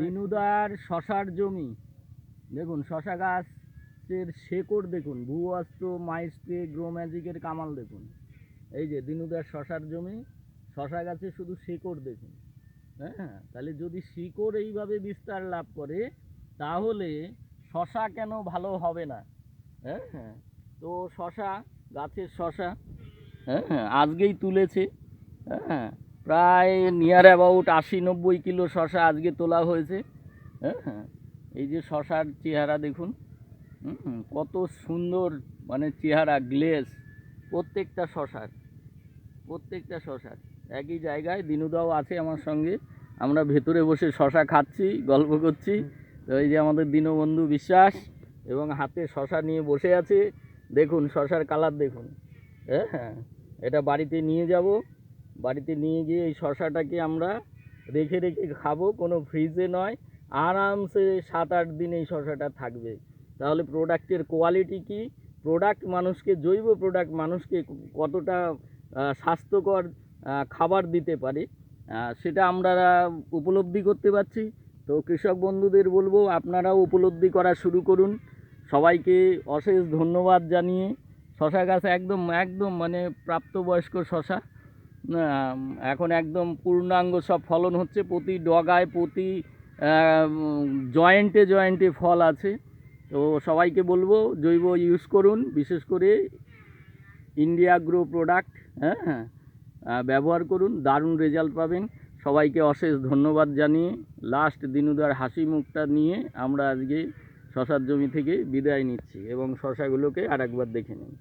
দিনুদার শশার জমি দেখুন, শশা গাছের শেকড় দেখুন, ভূঅস্ত্র, মাইস্ট্রে, গ্রো ম্যাজিকের কামাল দেখুন। এই যে দিনুদার শশার জমি, শশা গাছে শুধু শেকড় দেখুন। হ্যাঁ, তাহলে যদি শিকড় এইভাবে বিস্তার লাভ করে তাহলে শশা কেন ভালো হবে না? হ্যাঁ, তো শশা গাছের শশা আজকেই তুলেছে। হ্যাঁ, প্রায় নিয়ার অ্যাবাউট 80-90 কিলো শশা আজকে তোলা হয়েছে। হ্যাঁ, এই যে শশার চেহারা দেখুন, কত সুন্দর, মানে চেহারা গ্লেজ প্রত্যেকটা শশার একই জায়গায়। দিনুদাও আছে আমার সঙ্গে, আমরা ভেতরে বসে শশা খাচ্ছি, গল্প করছি। তো এই যে আমাদের দীনবন্ধু বিশ্বাস এবং হাতে শশা নিয়ে বসে আছে। দেখুন শশার কালার দেখুন। হ্যাঁ, এটা বাড়িতে নিয়ে যাব, বাড়িতে নিয়ে গিয়ে এই শশাটাকে আমরা রেখে রেখে খাবো, কোনো ফ্রিজে নয়। আরামসে 7-8 দিন এই শশাটা থাকবে। তাহলে প্রোডাক্টের কোয়ালিটি কি, প্রোডাক্ট মানুষকে, জৈব প্রোডাক্ট মানুষকে কতটা স্বাস্থ্যকর খাবার দিতে পারে, সেটা আমরা উপলব্ধি করতে পারছি। তো কৃষক বন্ধুদের বলবো, আপনারাও উপলব্ধি করা শুরু করুন। সবাইকে অশেষ ধন্যবাদ জানিয়ে, শশা গাছ একদম একদম মানে প্রাপ্তবয়স্ক শশা, এখন একদম পূর্ণাঙ্গ সব ফলন হচ্ছে। প্রতি ডগায়, প্রতি জয়েন্টে জয়েন্টে ফল আছে। তো সবাইকে বলবো জৈব ইউজ করুন, বিশেষ করে ইন্ডিয়া গ্রো প্রোডাক্ট ব্যবহার করুন, দারুণ রেজাল্ট পাবেন। সবাইকে অশেষ ধন্যবাদ জানিয়ে লাস্ট দিনুদার হাসি মুখটা নিয়ে আমরা আজকে শশার জমি থেকে বিদায় নিচ্ছি এবং শশাগুলোকে আরেকবার দেখে নিন।